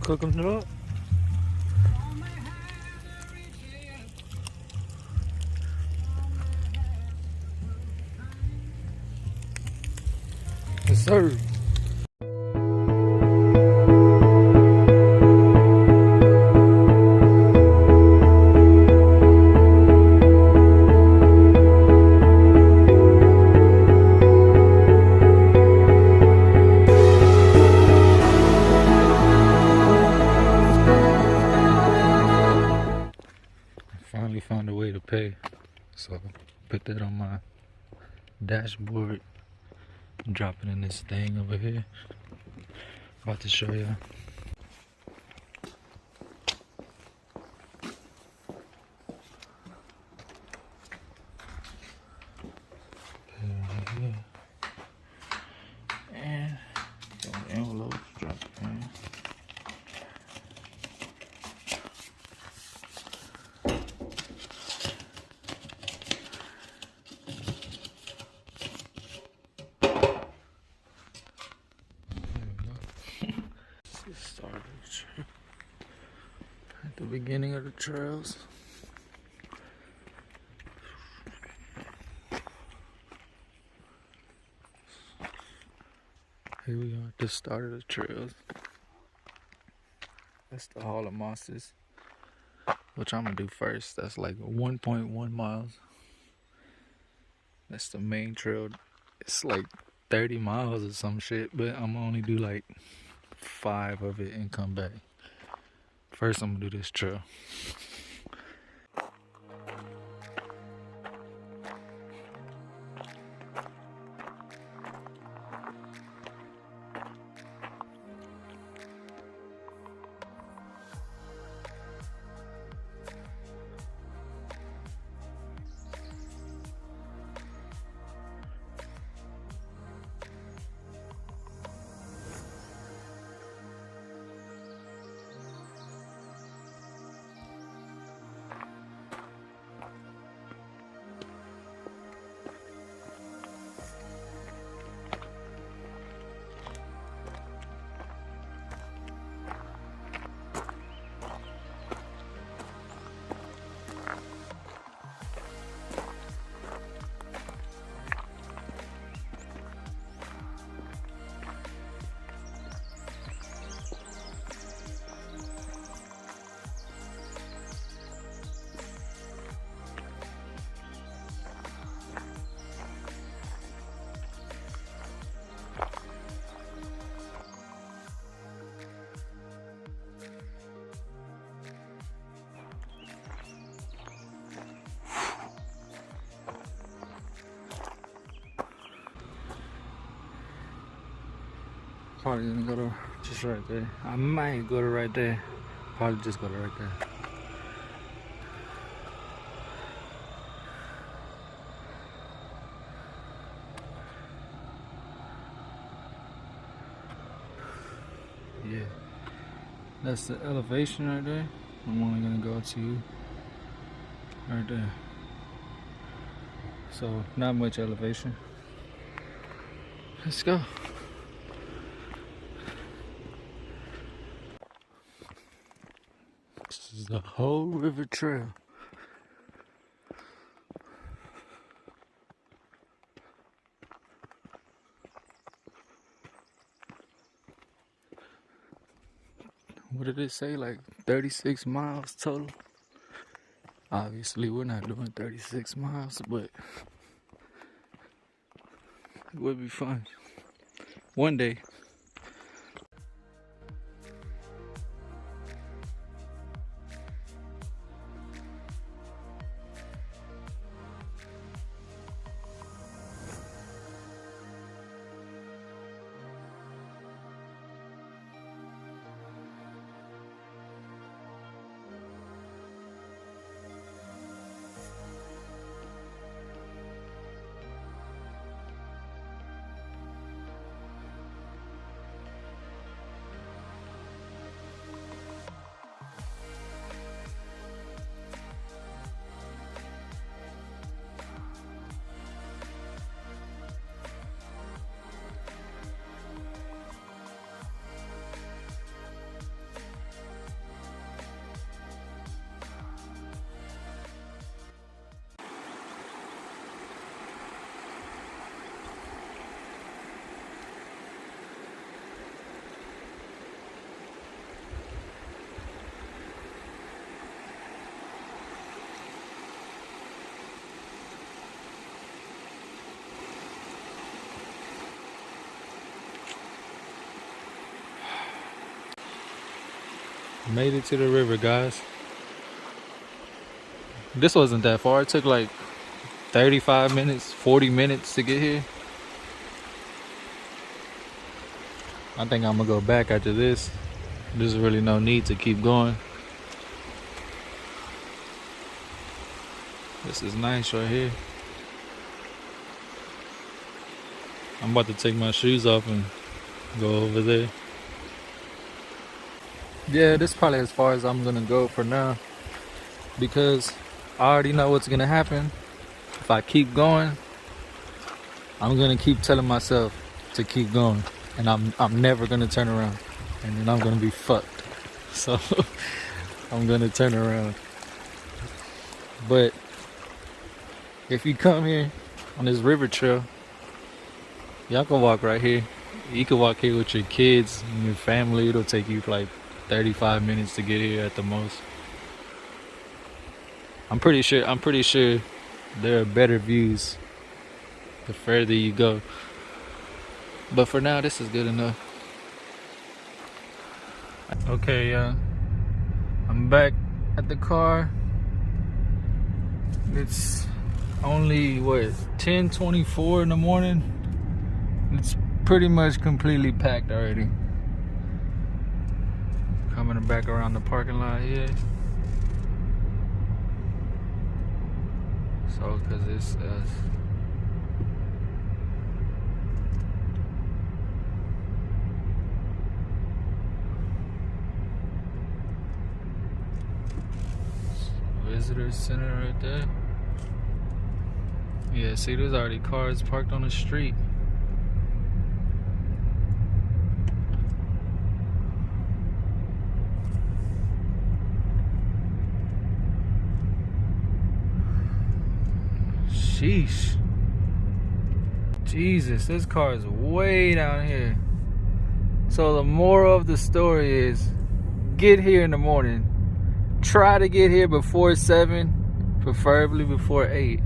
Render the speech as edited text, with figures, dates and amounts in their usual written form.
Cooking it up. Yes, sir. Finally found a way to pay, so put that on my dashboard. Drop it in this thing over here. About to show you. And the envelopes, drop it in. Started at the beginning of the trails. Here we are at the start of the trails. That's the Hall of Mosses, which I'm gonna do first. That's like 1.1 miles. That's the main trail. It's like 30 miles or some shit, but I'm gonna only do like 5 of it and come back. First, I'm gonna do this trail. Probably gonna go to just right there. I might go to right there. Probably just go to right there. Yeah, that's the elevation right there. I'm only gonna go to right there. So not much elevation. Let's go. This is the Hoh River Trail. What did it say? Like 36 miles total? Obviously, we're not doing 36 miles, but it would be fun. One day. Made it to the river, guys. This wasn't that far. It took like 35 minutes, 40 minutes to get here. I think I'm gonna go back after this. There's really no need to keep going. This is nice right here. I'm about to take my shoes off and go over there. Yeah, this is probably as far as I'm gonna go for now, because I already know what's gonna happen. If I keep going, I'm gonna keep telling myself to keep going, and I'm never gonna turn around, and then I'm gonna be fucked. So I'm gonna turn around. But if you come here on this river trail, y'all can walk right here. You can walk here with your kids and your family. It'll take you like 35 minutes to get here at the most. I'm pretty sure there are better views the further you go. But for now, this is good enough. Okay, I'm back at the car. It's only, what, 10:24 in the morning? It's pretty much completely packed already. Coming back around the parking lot here. So, cause it's visitor center right there. Yeah, see, there's already cars parked on the street. Sheesh. Jesus, this car is way down here. So the moral of the story is, get here in the morning. Try to get here before 7, preferably before 8.